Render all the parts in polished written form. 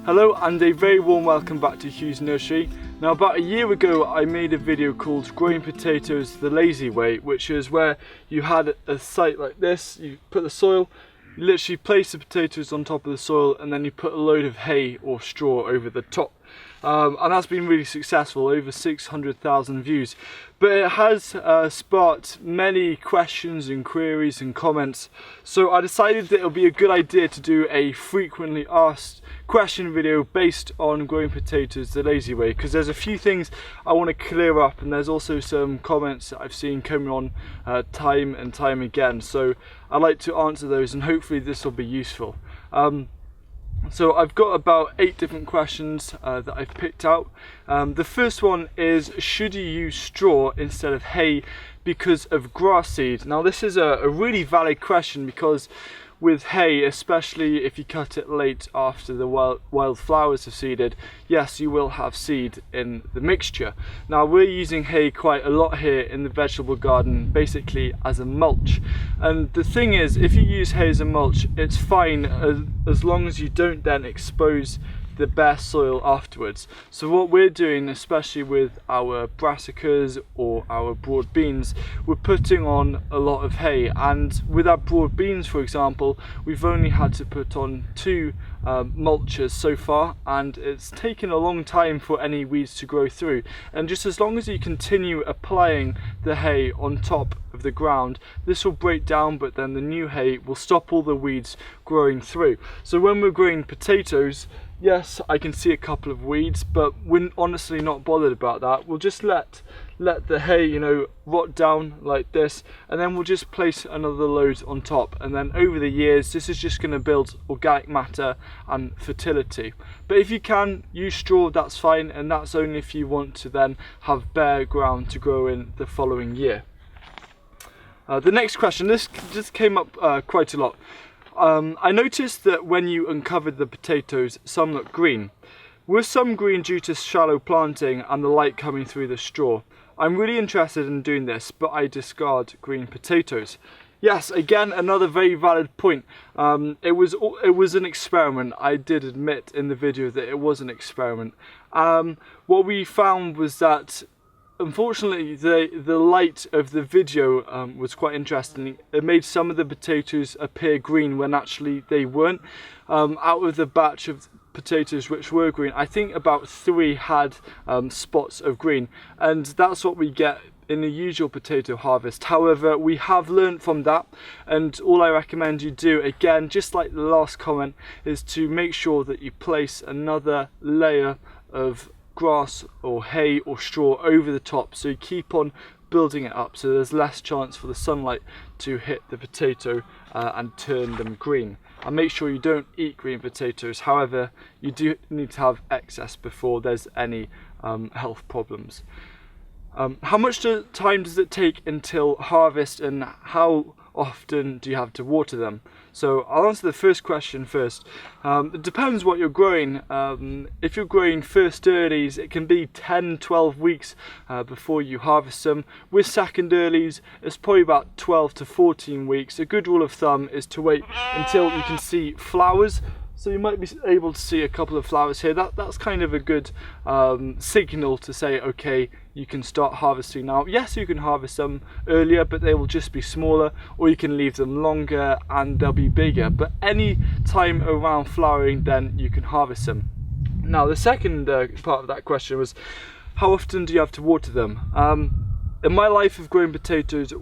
Hello and a very warm welcome back to Huw's Nursery. Now about a year ago I made a video called Growing Potatoes the Lazy Way, which is where you had a site like this, you put the soil, you literally place the potatoes on top of the soil and then you put a load of hay or straw over the top. And that's been really successful, over 600,000 views. But it has sparked many questions and queries and comments, so I decided that it would be a good idea to do a frequently asked question video based on growing potatoes the lazy way, because there's a few things I want to clear up, and there's also some comments that I've seen coming on time and time again, so I'd like to answer those and hopefully this will be useful. So I've got about 8 different questions that I've picked out. The first one is, should you use straw instead of hay because of grass seed? Now this is a really valid question, because with hay, especially if you cut it late after the wild flowers have seeded, yes, you will have seed in the mixture. Now we're using hay quite a lot here in the vegetable garden, basically as a mulch. And the thing is, if you use hay as a mulch, it's fine as long as you don't then expose the bare soil afterwards. So what we're doing, especially with our brassicas or our broad beans, we're putting on a lot of hay, and with our broad beans for example, we've only had to put on 2 mulches so far, and it's taken a long time for any weeds to grow through. And just as long as you continue applying the hay on top of the ground, this will break down, but then the new hay will stop all the weeds growing through. So when we're growing potatoes, yes, I can see a couple of weeds, but we're honestly not bothered about that. We'll just let the hay, you know, rot down like this, and then we'll just place another load on top, and then over the years this is just going to build organic matter and fertility. But if you can use straw, that's fine, and that's only if you want to then have bare ground to grow in the following year. The next question, this just came up quite a lot. I noticed that when you uncovered the potatoes, some look green. Were some green due to shallow planting and the light coming through the straw? I'm really interested in doing this, but I discard green potatoes. Yes, again, another very valid point. It was an experiment. I did admit in the video that it was an experiment. What we found was that unfortunately the light of the video was quite interesting. It made some of the potatoes appear green when actually they weren't. Out of the batch of potatoes which were green, I think about 3 had spots of green, and that's what we get in the usual potato harvest. However, we have learned from that, and all I recommend you do, again, just like the last comment, is to make sure that you place another layer of grass or hay or straw over the top, so you keep on building it up so there's less chance for the sunlight to hit the potato and turn them green. And make sure you don't eat green potatoes. However, you do need to have excess before there's any health problems. How much time does it take until harvest, and how often do you have to water them? So I'll answer the first question first. It depends what you're growing. If you're growing first earlies, it can be 10-12 weeks before you harvest them. With second earlies, it's probably about 12 to 14 weeks. A good rule of thumb is to wait until you can see flowers. So you might be able to see a couple of flowers here. That's kind of a good signal to say, okay, you can start harvesting now. Yes, you can harvest them earlier, but they will just be smaller, or you can leave them longer and they'll be bigger. But any time around flowering, then you can harvest them. Now, the second part of that question was, how often do you have to water them? In my life of growing potatoes,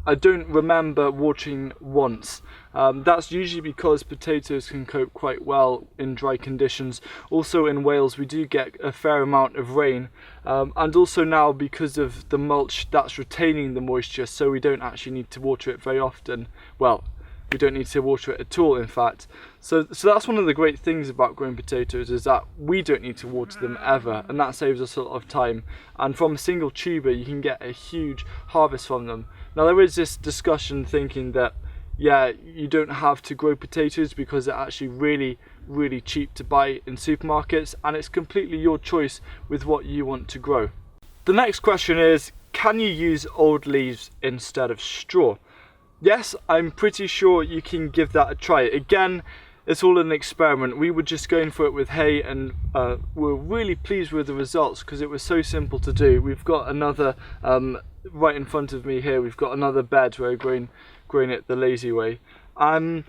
I don't remember watering once. That's usually because potatoes can cope quite well in dry conditions. Also in Wales we do get a fair amount of rain, and also now because of the mulch, that's retaining the moisture, so we don't actually need to water it very often. Well, we don't need to water it at all, in fact. So that's one of the great things about growing potatoes, is that we don't need to water them ever, and that saves us a lot of time. And from a single tuber you can get a huge harvest from them. Now there is this discussion thinking that, yeah, you don't have to grow potatoes because they're actually really cheap to buy in supermarkets, and it's completely your choice with what you want to grow. The next question is, can you use old leaves instead of straw? Yes, I'm pretty sure you can give that a try. Again, it's all an experiment. We were just going for it with hay, and we're really pleased with the results because it was so simple to do. We've got another right in front of me here. We've got another bed where we're growing it the lazy way, and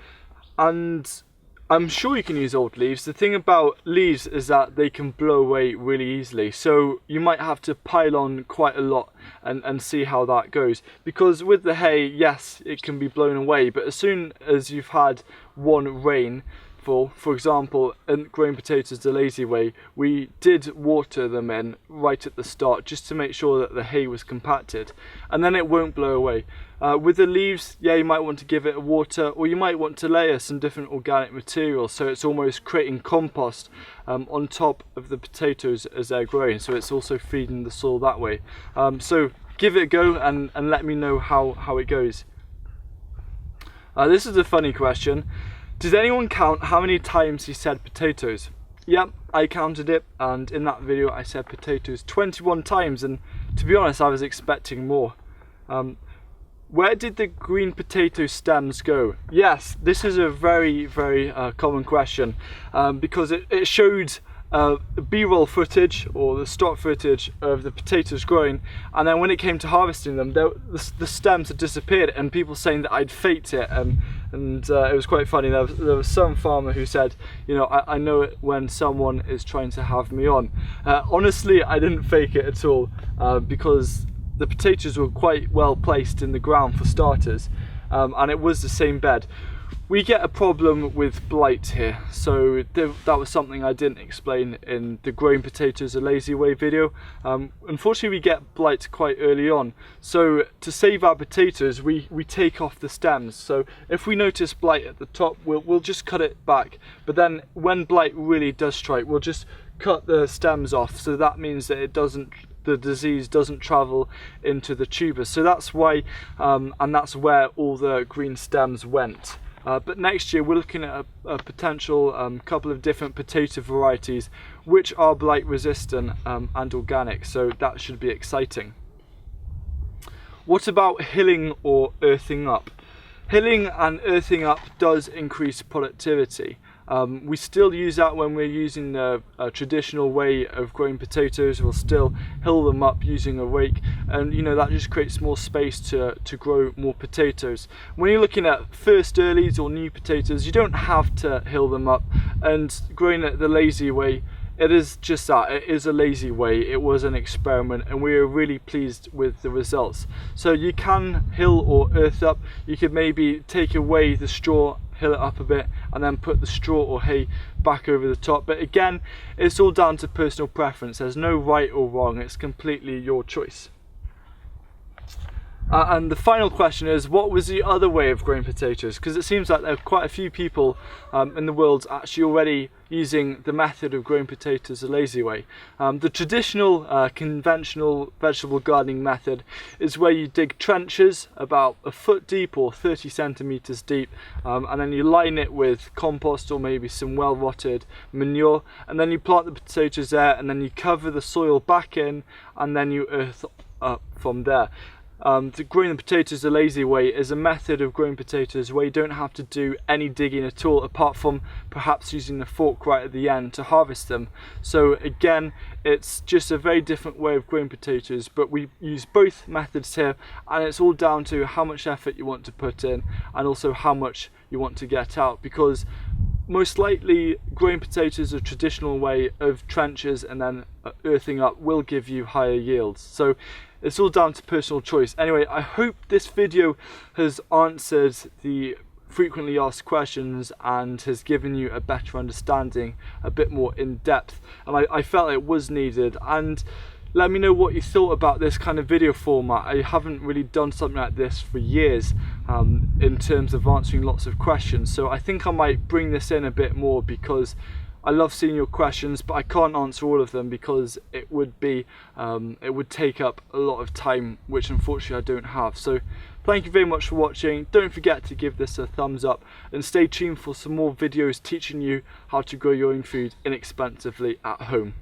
I'm sure you can use old leaves. The thing about leaves is that they can blow away really easily, so you might have to pile on quite a lot and see how that goes. Because with the hay, yes, it can be blown away, but as soon as you've had one rainfall, for example, in growing potatoes the lazy way, we did water them in right at the start just to make sure that the hay was compacted, and then it won't blow away. With the leaves, yeah, you might want to give it a water, or you might want to layer some different organic material, so it's almost creating compost on top of the potatoes as they're growing, so it's also feeding the soil that way. So give it a go and let me know how it goes. This is a funny question. Did anyone count how many times he said potatoes? Yep, I counted it, and in that video I said potatoes 21 times, and to be honest, I was expecting more. Where did the green potato stems go? Yes, this is a very common question, because it showed B-roll footage, or the stock footage of the potatoes growing, and then when it came to harvesting them, the stems had disappeared, and people saying that I'd faked it, and it was quite funny. There was some farmer who said, you know, I know it when someone is trying to have me on. Honestly, I didn't fake it at all, because the potatoes were quite well placed in the ground for starters, and it was the same bed. We get a problem with blight here, so that was something I didn't explain in the growing potatoes a lazy way video. Unfortunately, we get blight quite early on, so to save our potatoes we take off the stems. So if we notice blight at the top, we'll just cut it back, but then when blight really does strike, we'll just cut the stems off, so that means that the disease doesn't travel into the tubers. So that's why, and that's where all the green stems went. But next year we're looking at a potential couple of different potato varieties which are blight resistant and organic, so that should be exciting. What about hilling or earthing up? Hilling and earthing up does increase productivity. We still use that when we're using the traditional way of growing potatoes. We'll still hill them up using a rake, and you know, that just creates more space to grow more potatoes. When you're looking at first earlies or new potatoes, you don't have to hill them up, and growing it the lazy way, it is just that, it is a lazy way. It was an experiment, and we are really pleased with the results. So you can hill or earth up. You could maybe take away the straw, hill it up a bit, and then put the straw or hay back over the top. But again, it's all down to personal preference. There's no right or wrong, it's completely your choice. And the final question is, what was the other way of growing potatoes? Because it seems like there are quite a few people in the world actually already using the method of growing potatoes the lazy way. The traditional conventional vegetable gardening method is where you dig trenches about a foot deep or 30 centimeters deep, and then you line it with compost or maybe some well rotted manure, and then you plant the potatoes there, and then you cover the soil back in, and then you earth up from there. Growing the potatoes the lazy way is a method of growing potatoes where you don't have to do any digging at all, apart from perhaps using the fork right at the end to harvest them. So again, it's just a very different way of growing potatoes, but we use both methods here, and it's all down to how much effort you want to put in and also how much you want to get out, because most likely growing potatoes a traditional way of trenches and then earthing up will give you higher yields. So it's all down to personal choice. Anyway, I hope this video has answered the frequently asked questions and has given you a better understanding, a bit more in depth, and I felt it was needed. And let me know what you thought about this kind of video format. I haven't really done something like this for years in terms of answering lots of questions, so I think I might bring this in a bit more, because I love seeing your questions, but I can't answer all of them because it would take up a lot of time, which unfortunately I don't have. So thank you very much for watching. Don't forget to give this a thumbs up, and stay tuned for some more videos teaching you how to grow your own food inexpensively at home.